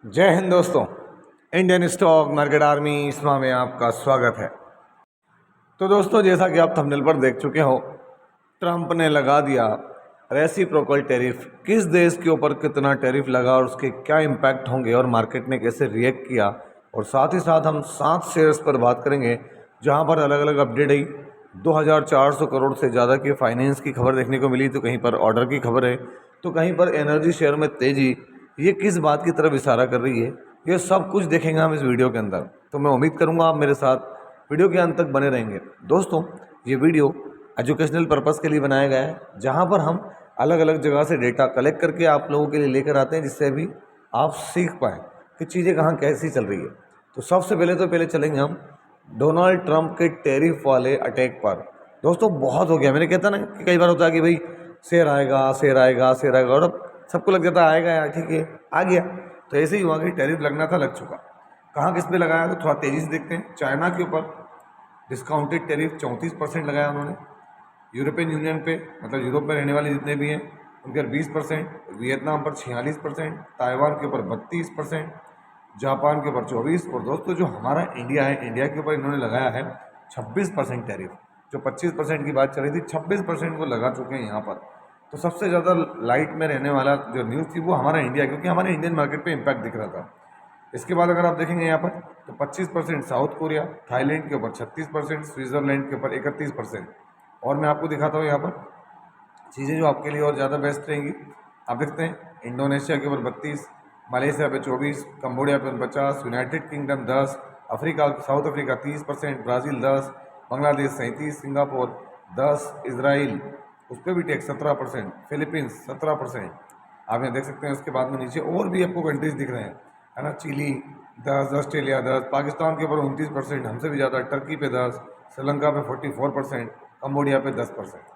जय हिंद दोस्तों। Indian stock market army इसमा में आपका स्वागत है। तो दोस्तों, जैसा कि आप थंबनेल पर देख चुके हो, ट्रंप ने लगा दिया रेसिप्रोकल टैरिफ। किस देश के ऊपर कितना टैरिफ लगा और उसके क्या इम्पैक्ट होंगे और मार्केट ने कैसे रिएक्ट किया, और साथ ही साथ हम 7 शेयर्स पर बात करेंगे जहां पर अलग अलग अपडेट आई। 2400 करोड़ से ज़्यादा की फाइनेंस की खबर देखने को मिली, तो कहीं पर ऑर्डर की खबर है, तो कहीं पर एनर्जी शेयर में तेज़ी। ये किस बात की तरफ इशारा कर रही है, ये सब कुछ देखेंगे हम इस वीडियो के अंदर। तो मैं उम्मीद करूंगा आप मेरे साथ वीडियो के अंत तक बने रहेंगे। दोस्तों, ये वीडियो एजुकेशनल पर्पस के लिए बनाया गया है, जहां पर हम अलग अलग जगह से डेटा कलेक्ट करके आप लोगों के लिए लेकर आते हैं, जिससे भी आप सीख पाएँ कि चीज़ें कहाँ कैसी चल रही है। तो सबसे पहले चलेंगे हम डोनाल्ड ट्रंप के टैरिफ वाले अटैक पर। दोस्तों, बहुत हो गया। मैंने कहता ना कि कई बार होता है कि भाई शेयर आएगा शेयर आएगा शेयर आएगा, और अब सबको लग जाता है आएगा यार, ठीक है आ गया। तो ऐसे ही हुआ कि टैरिफ लगना था, लग चुका। कहाँ किस पे लगाया, तो थोड़ा तेज़ी से देखते हैं। चाइना के ऊपर डिस्काउंटेड टैरिफ 34% लगाया उन्होंने। यूरोपियन यूनियन पे, मतलब यूरोप में रहने वाले जितने भी हैं उनके पर 20%, वियतनाम पर 46%, ताइवान के ऊपर 32%, जापान के ऊपर 24%, और दोस्तों जो हमारा इंडिया है, इंडिया के ऊपर इन्होंने लगाया है 26% टैरिफ। जो 25% की बात चल रही थी, 26% वो लगा चुके हैं यहाँ पर। तो सबसे ज़्यादा लाइट में रहने वाला जो न्यूज़ थी वो हमारा इंडिया, क्योंकि हमारे इंडियन मार्केट पे इम्पैक्ट दिख रहा था। इसके बाद अगर आप देखेंगे यहाँ पर, तो 25% साउथ कोरिया, थाईलैंड के ऊपर 36%, स्विट्ज़रलैंड के ऊपर 31%। और मैं आपको दिखाता हूँ यहाँ पर चीज़ें जो आपके लिए और ज़्यादा बेस्ट रहेंगी। आप देखते हैं इंडोनेशिया के ऊपर 32, मलेशिया पे 24, कंबोडिया पे 50, United kingdom 10, Africa south Africa 30%, Brazil 10, Bangladesh 37, Singapore 10, Israel उस पर भी टैक्स 17%, फिलीपींस 17%। आप यहाँ देख सकते हैं। उसके बाद में नीचे और भी आपको कंट्रीज दिख रहे हैं, है ना। चिली 10, ऑस्ट्रेलिया 10, पाकिस्तान के ऊपर 29%, हमसे भी ज़्यादा, टर्की पे 10, श्रीलंका पे 44%, कंबोडिया पे 10%।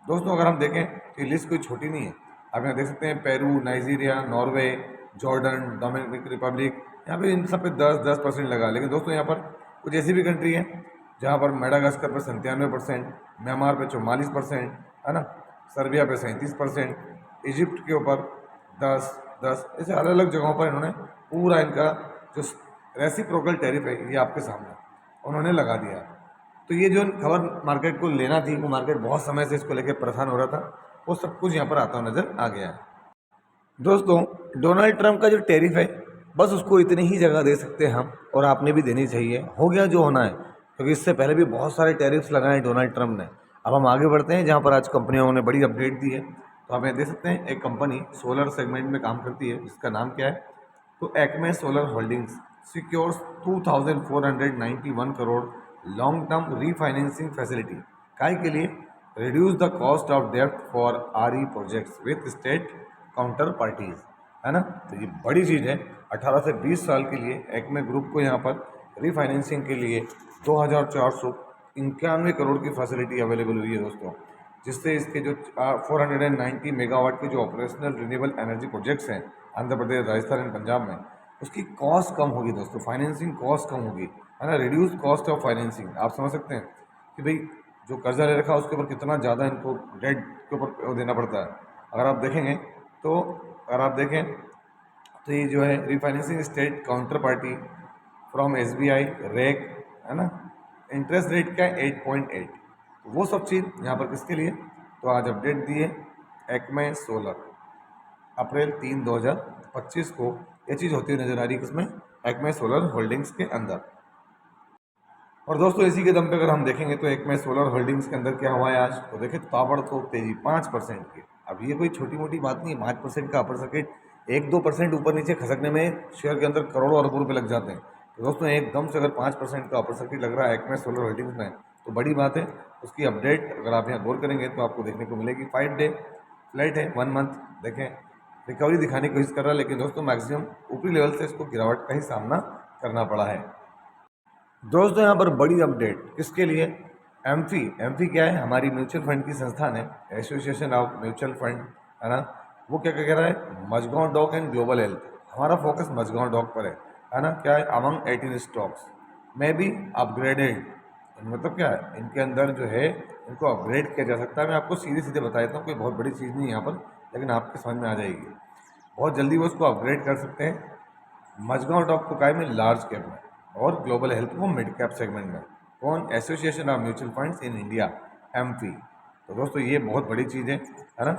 दोस्तों, अगर हम देखें तो ये लिस्ट कोई छोटी नहीं है। आप यहाँ देख सकते हैं Peru, Nigeria, Norway, Jordan, Dominic Republic, यहाँ पे इन सब पे 10% लगा। लेकिन दोस्तों यहाँ पर कुछ ऐसी भी कंट्री है जहाँ पर मेडागास्कर पर 97%, म्यांमार पे 44%, है ना, सर्बिया पे 37%, इजिप्ट के ऊपर 10, ऐसे अलग अलग जगहों पर इन्होंने पूरा इनका जो रेसिप्रोकल टैरिफ है ये आपके सामने उन्होंने लगा दिया। तो ये जो खबर मार्केट को लेना थी, वो मार्केट बहुत समय से इसको लेकर परेशान हो रहा था, वो सब कुछ यहाँ पर आता हुआ नजर आ गया है। दोस्तों, डोनाल्ड ट्रंप का जो टैरिफ है, बस उसको इतनी ही जगह दे सकते हैं हम, और आपने भी देनी चाहिए। हो गया जो होना है, क्योंकि इससे पहले भी बहुत सारे टैरिफ्स लगाए डोनाल्ड ट्रंप ने। अब हम आगे बढ़ते हैं, जहाँ पर आज कंपनियों ने बड़ी अपडेट दी है। तो आप ये देख सकते हैं, एक कंपनी सोलर सेगमेंट में काम करती है, जिसका नाम क्या है, तो Acme solar holdings secures 2491 crore long term refinancing facility. काय के लिए? रिड्यूस द कॉस्ट ऑफ डेब्ट for RE projects with state counter parties, है ना। तो ये बड़ी चीज़ है। 18 से 20 साल के लिए एक्मे ग्रुप को यहाँ पर रीफाइनेंसिंग के लिए 2491 करोड़ की फैसिलिटी अवेलेबल हुई है दोस्तों, जिससे इसके जो 490 मेगावाट के जो ऑपरेशनल रिन्यूएबल एनर्जी प्रोजेक्ट्स हैं आंध्र प्रदेश, राजस्थान एंड पंजाब में, उसकी कॉस्ट कम होगी दोस्तों, फाइनेंसिंग कॉस्ट कम होगी, है ना। Reduce cost of financing. आप समझ सकते हैं कि भाई जो कर्जा ले रखा है उसके ऊपर कितना ज़्यादा इनको डेट के ऊपर देना पड़ता है। अगर आप देखेंगे तो अगर आप देखें तो ये जो है refinancing state counter party from SBI REC, है ना, इंटरेस्ट रेट का 8.8। तो वो सब चीज़ यहाँ पर किसके लिए, तो आज अपडेट दी है एक्मे सोलर, अप्रैल 3, 2025 को ये चीज़ होती हुई नजर आ रही है किसमें, एक्मे सोलर होल्डिंग्स के अंदर। और दोस्तों, इसी के दम पे अगर हम देखेंगे तो एक्मे सोलर होल्डिंग्स के अंदर क्या हुआ है आज, तो देखिए ताबड़तोड़ तेजी 5% की। अब ये कोई छोटी मोटी बात नहीं है, 5% का अपर सर्किट 1-2% ऊपर नीचे खसकने में शेयर के अंदर करोड़ों अरबों रुपये लग जाते हैं। तो दोस्तों, एकदम से अगर 5% का अपर सर्किट लग रहा है एक्मे सोलर होल्डिंग्स में, तो बड़ी बात है। उसकी अपडेट अगर आप यहाँ गौर करेंगे तो आपको देखने को मिलेगी। 5 डे फ्लैट है, 1 मंथ देखें रिकवरी दिखाने की कोशिश कर रहा है, लेकिन दोस्तों मैक्सिमम ऊपरी लेवल से इसको गिरावट का ही सामना करना पड़ा है। दोस्तों, यहाँ पर बड़ी अपडेट किसके लिए, एमफी क्या है, हमारी म्यूचुअल फंड की संस्थान है, एसोसिएशन ऑफ म्यूचुअल फंड, है ना। वो क्या क्या कह रहा है, Mazagon dock and global health. हमारा फोकस मजगांव डॉक पर है ना। क्या है, अमंग 18 स्टॉक्स में भी अपग्रेडेड, मतलब क्या है, इनके अंदर जो है इनको अपग्रेड किया जा सकता है। मैं आपको सीधे सीधे बता देता हूँ, कोई बहुत बड़ी चीज़ नहीं है यहाँ पर, लेकिन आपके समझ में आ जाएगी। बहुत जल्दी वो उसको अपग्रेड कर सकते हैं मझगांव डॉक को काय में लार्ज कैप में और ग्लोबल हेल्थ को मिड कैप सेगमेंट में। कौन? Association of Mutual Funds in India, AMFI. तो दोस्तों ये बहुत बड़ी चीज़ है ना।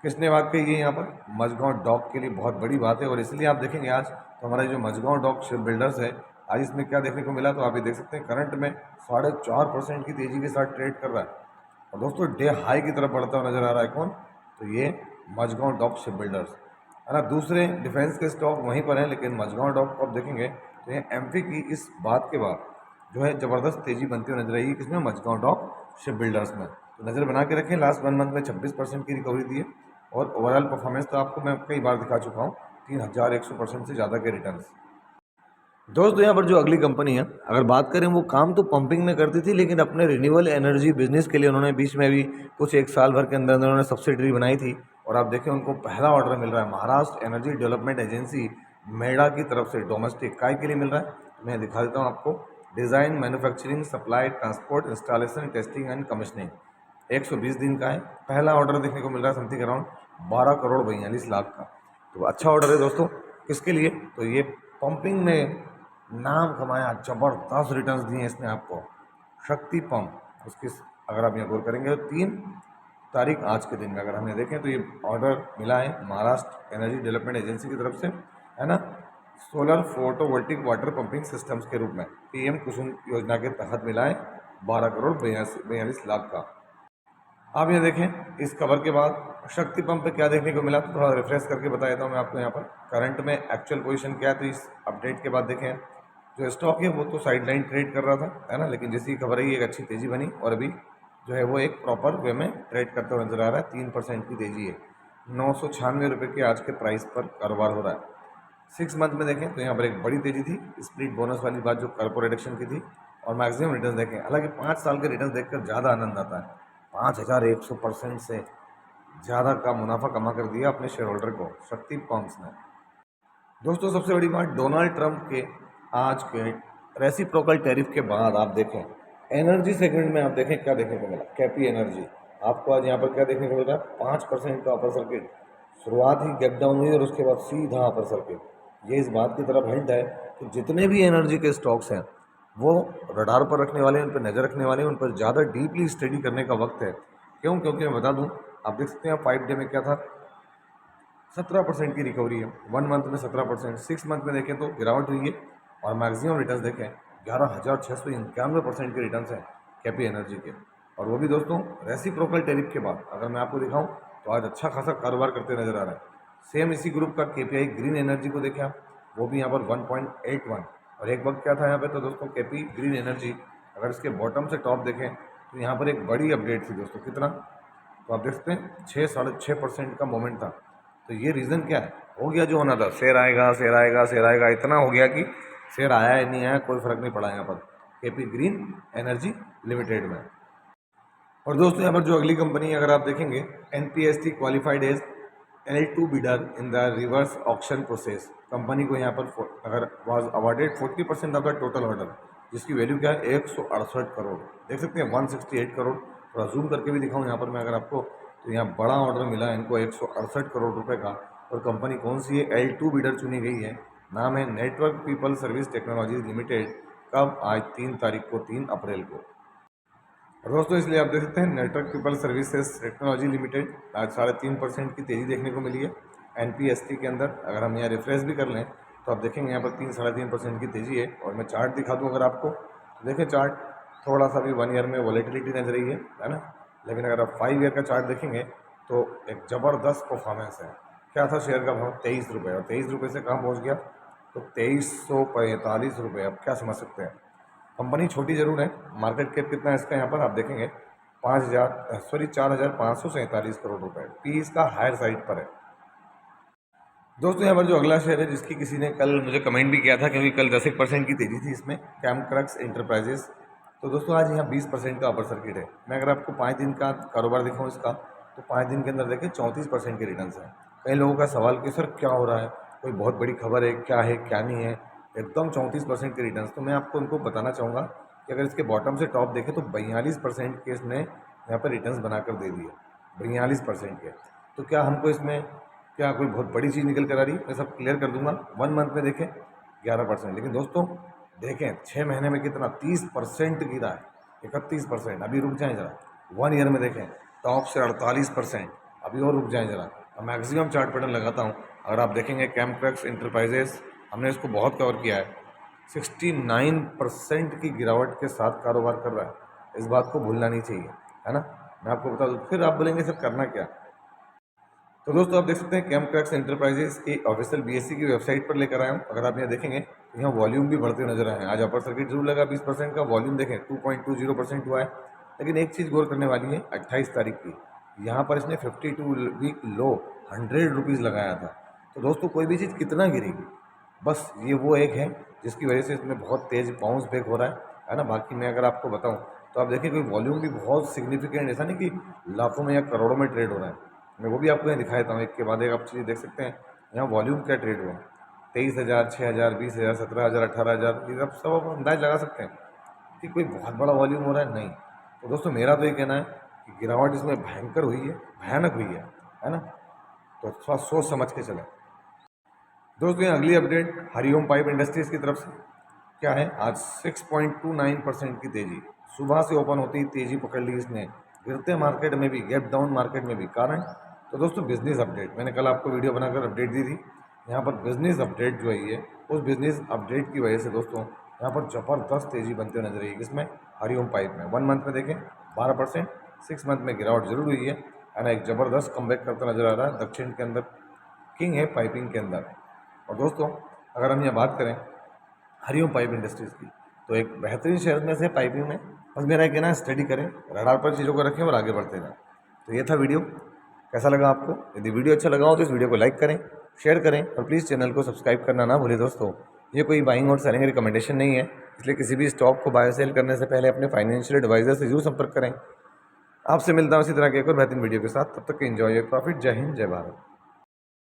किसने बात कही है यहाँ पर? मझगांव डॉक के लिए बहुत बड़ी बात है। और इसलिए आप देखेंगे आज तो हमारा जो मझगांव डॉक शिप बिल्डर्स है, आज इसमें क्या देखने को मिला, तो आप ये देख सकते हैं करंट में 4.5% की तेजी के साथ ट्रेड कर रहा है। और दोस्तों डे हाई की तरफ बढ़ता हुआ नजर आ रहा है। कौन? तो ये मझगांव डॉक शिप बिल्डर्स है ना। दूसरे डिफेंस के स्टॉक वहीं पर हैं, लेकिन मझगांव डॉक को आप देखेंगे तो ये एमपी की इस बात के बाद जो है ज़बरदस्त तेजी बनती हुई नजर आई है। किसमें? मझगांव डॉक शिप बिल्डर्स में। तो नज़र बना के रखें, लास्ट 1 मंथ में 26% की रिकवरी दी है। और ओवरऑल परफॉर्मेंस तो आपको मैं कई बार दिखा चुका हूँ, 3100% से ज़्यादा के रिटर्न। दोस्तों यहाँ पर जो अगली कंपनी है, अगर बात करें, वो काम तो पंपिंग में करती थी, लेकिन अपने रिन्यूएबल एनर्जी बिजनेस के लिए उन्होंने बीच में भी कुछ 1 साल भर के अंदर अंदर उन्होंने सब्सिडरी बनाई थी। और आप देखें उनको पहला ऑर्डर मिल रहा है महाराष्ट्र एनर्जी डेवलपमेंट एजेंसी मेडा की तरफ से। डोमेस्टिक काय के लिए मिल रहा है, मैं दिखा देता हूँ आपको। Design, manufacturing, supply, transport, installation, testing and commissioning. 120 दिन का है। पहला ऑर्डर देखने को मिल रहा है समथिंग अराउंड 12 करोड़ 42 लाख का। तो अच्छा ऑर्डर है दोस्तों। किसके लिए? तो ये पंपिंग में नाम कमाया, जबरदस्त रिटर्न्स दिए इसने आपको। शक्ति पंप उसकी अगर आप यहाँ गौर करेंगे तो 3 तारीख आज के दिन में अगर हमें देखें तो ये ऑर्डर मिला है महाराष्ट्र एनर्जी डेवलपमेंट एजेंसी की तरफ से, है ना। Solar photovoltaic water pumping systems के रूप में पीएम कुसुम योजना के तहत मिला है 12 करोड़ 42 लाख का। आप ये देखें इस खबर के बाद शक्ति पंप पे क्या देखने को मिला, तो थोड़ा रिफ्रेश करके बता देता हूँ मैं आपको। यहाँ पर करंट में एक्चुअल पोजीशन क्या है, तो इस अपडेट के बाद देखें जो स्टॉक है वो तो साइडलाइन ट्रेड कर रहा था, है ना। लेकिन जैसी खबर आई एक अच्छी तेज़ी बनी और अभी जो है वो एक प्रॉपर वे में ट्रेड करता हुआ नजर आ रहा है। 3% की तेज़ी है। 996 रुपये के आज के प्राइस पर कारोबार हो रहा है। 6 मंथ में देखें तो यहाँ पर एक बड़ी तेज़ी थी, स्प्लिट बोनस वाली बात जो कर्पो रिडक्शन की थी। और मैक्सिमम रिटर्न देखें, हालांकि 5 साल के रिटर्न देखकर ज़्यादा आनंद आता है। 5100% से ज़्यादा का मुनाफा कमा कर दिया अपने शेयर होल्डर को शक्ति पंप्स ने। दोस्तों सबसे बड़ी बात, डोनाल्ड ट्रंप के आज के रेसिप्रोकल टैरिफ के बाद आप देखें एनर्जी सेगमेंट में आप देखें क्या देखने को मिला। कैपी एनर्जी आपको आज यहाँ पर क्या देखने को मिल रहा है? 5% का अपर सर्किट। शुरुआत ही गैप डाउन हुई और उसके बाद सीधा अपर सर्किट। ये इस बात की तरफ हिंट है कि जितने भी एनर्जी के स्टॉक्स हैं वो रडार पर रखने वाले हैं, उन पर नज़र रखने वाले हैं, उन पर ज़्यादा डीपली स्टडी करने का वक्त है। क्यों? क्योंकि मैं बता दूं, आप देख सकते हैं 5 डे में क्या था, 17% की रिकवरी है। 1 मंथ में 17%, 6 मंथ में देखें तो गिरावट हुई है। और मैक्सिमम रिटर्न देखें 11,691% के रिटर्न हैं कैपी एनर्जी के। और वो भी दोस्तों रेसिप्रोकल टैरिफ के बाद। अगर मैं आपको दिखाऊं तो आज अच्छा खासा कारोबार करते नजर आ रहा है। सेम इसी ग्रुप का केपीआई ग्रीन एनर्जी को देखें आप, वो भी यहाँ पर 1.81। और एक वक्त क्या था यहाँ पे, तो दोस्तों केपी ग्रीन एनर्जी अगर इसके बॉटम से टॉप देखें तो यहाँ पर एक बड़ी अपडेट थी दोस्तों। कितना? तो आप देख सकते हैं 6-6.5% का मोमेंट था। तो ये रीज़न क्या है? हो गया जो होना था, शेयर आएगा शेयर आएगा शेयर आएगा, इतना हो गया कि शेयर आया या नहीं आया कोई फर्क नहीं पड़ा यहाँ पर केपी ग्रीन एनर्जी लिमिटेड में। और दोस्तों यहाँ पर जो अगली कंपनी अगर आप देखेंगे, NPST qualified as L2 bidder in the reverse auction process. Company को यहाँ पर अगर was awarded 40% of the total order, जिसकी वैल्यू क्या है 168 करोड़। देख सकते हैं 168 करोड़। थोड़ा जूम करके भी दिखाऊँ यहाँ पर मैं अगर आपको, तो यहाँ बड़ा ऑर्डर मिला है इनको 168 करोड़ रुपए का। और कंपनी कौन सी है? L2 बिडर चुनी गई है। नाम है network people service technologies limited. कब? आज 3 तारीख को, 3 अप्रैल को। और दोस्तों इसलिए आप देख सकते हैं network people services technology limited आज 3.5% की तेज़ी देखने को मिली है एनपीएसटी के अंदर। अगर हम यहाँ रिफ्रेश भी कर लें तो आप देखेंगे यहाँ पर 3-3.5% की तेज़ी है। और मैं चार्ट दिखा दूँ अगर आपको, तो देखें चार्ट थोड़ा सा भी 1 ईयर में वॉलेटिलिटी नजर रही है ना। लेकिन अगर आप 5 ईयर का चार्ट देखेंगे तो एक ज़बरदस्त परफॉर्मेंस है। क्या था शेयर का भाव? 23 रुपये। और 23 रुपये से कहाँ पहुँच गया? तो 2345 रुपये। आप क्या समझ सकते हैं? कंपनी छोटी जरूर है, मार्केट कैप कितना है इसका यहाँ पर आप देखेंगे 4,547 करोड़ रुपए। पी इसका हायर साइड पर है। दोस्तों यहाँ पर जो अगला शेयर है, जिसकी किसी ने कल मुझे कमेंट भी किया था, क्योंकि कल 10% की तेजी थी इसमें, कैमक्रक्स इंटरप्राइजेस। तो दोस्तों आज यहाँ 20% का अपर सर्किट है। मैं अगर आपको 5 दिन का कारोबार दिखाऊँ इसका, तो 5 दिन के अंदर देखें 34% के रिटर्न है। कई लोगों का सवाल कि सर क्या हो रहा है, कोई बहुत बड़ी खबर है क्या नहीं है, एकदम 34% के रिटर्न। तो मैं आपको उनको बताना चाहूँगा कि अगर इसके बॉटम से टॉप देखें तो 42% के इसने यहाँ पर रिटर्न्स बनाकर दे दिए, 42% के। तो क्या हमको इसमें क्या कोई बहुत बड़ी चीज़ निकल कर आ रही है? मैं सब क्लियर कर दूंगा। 1 मंथ में देखें 11%, लेकिन दोस्तों देखें 6 महीने में कितना 30% गिरा है, 31%। अभी रुक जाएं जरा। 1 ईयर में देखें टॉप से 48%, अभी और रुक जाएं जरा। अब मैक्सिमम चार्ट पैटर्न लगाता हूँ। अगर आप देखेंगे कैमट्रैक्स इंटरप्राइजेस, हमने इसको बहुत कवर किया है, 69% की गिरावट के साथ कारोबार कर रहा है। इस बात को भूलना नहीं चाहिए, है ना। मैं आपको बता दूँ, फिर आप बोलेंगे सर करना क्या। तो दोस्तों आप देख सकते हैं कैमट्रैक्स इंटरप्राइजेस की ऑफिशियल बीएससी की वेबसाइट पर लेकर आया हूँ। अगर आप यहाँ देखेंगे तो यहाँ वॉल्यूम भी बढ़ते नजर आए हैं। आज अपर सर्किट जरूर लगा 20% का, वॉल्यूम देखें 2.20% हुआ है। लेकिन एक चीज़ गौर करने वाली है, 28 तारीख की यहाँ पर इसने 52 वीक लो 100 रुपीज़ लगाया था। तो दोस्तों कोई भी चीज़ कितना गिरेगी, बस ये वो एक है जिसकी वजह से इसमें बहुत तेज़ बाउंस बैक हो रहा है ना। बाकी मैं अगर आपको बताऊँ तो आप देखिए कोई वॉल्यूम भी बहुत सिग्निफिकेंट, ऐसा नहीं कि लाखों में या करोड़ों में ट्रेड हो रहा है। मैं वो भी आपको यहाँ दिखा देता हूँ, एक के बाद एक आप चीज़ देख सकते हैं। यहाँ वॉल्यूम क्या ट्रेड हुआ, 23,000, 6,000, 20,000, 17,000, 18,000, ये सब आप अंदाज लगा सकते हैं कि कोई बहुत बड़ा वॉल्यूम हो रहा है, नहीं। तो दोस्तों मेरा तो ये कहना है कि गिरावट इसमें भयंकर हुई है, भयानक हुई है ना। तो थोड़ा सोच समझ के चलें। दोस्तों ये अगली अपडेट हरिओम पाइप इंडस्ट्रीज़ की तरफ से क्या है, आज 6.29% की तेज़ी, सुबह से ओपन होती ही तेज़ी पकड़ ली इसने, गिरते मार्केट में भी, गैप डाउन मार्केट में भी। कारण तो दोस्तों बिजनेस अपडेट, मैंने कल आपको वीडियो बनाकर अपडेट दी थी। यहाँ पर बिजनेस अपडेट जो है ये, उस बिजनेस अपडेट की वजह से दोस्तों यहाँ पर ज़बरदस्त तेज़ी बनते नजर आई किसमें, हरिओम पाइप में। 1 मंथ में देखें 12%, 6 मंथ में गिरावट जरूर हुई है ना। एक ज़बरदस्त कमबैक करता नजर आ रहा है, दक्षिण के अंदर किंग है पाइपिंग के अंदर। और दोस्तों अगर हम यहाँ बात करें हरिओम पाइप इंडस्ट्रीज़ की, तो एक बेहतरीन शहर में से पाइपिंग में, बस मेरा कहना है स्टडी करें, रडार पर चीज़ों को रखें और आगे बढ़ते रहें। तो ये था वीडियो, कैसा लगा आपको? यदि वीडियो अच्छा लगा हो तो इस वीडियो को लाइक करें, शेयर करें और प्लीज़ चैनल को सब्सक्राइब करना ना भूलें। दोस्तों ये कोई बाइंग और सेलिंग रिकमेंडेशन नहीं है, इसलिए किसी भी स्टॉक को बाय सेल करने से पहले अपने फाइनेंशियल एडवाइजर से जरूर संपर्क करें। आपसे मिलता हूँ इसी तरह के एक और बेहतरीन वीडियो के साथ, तब तक एंजॉय योर प्रॉफिट। जय हिंद, जय भारत।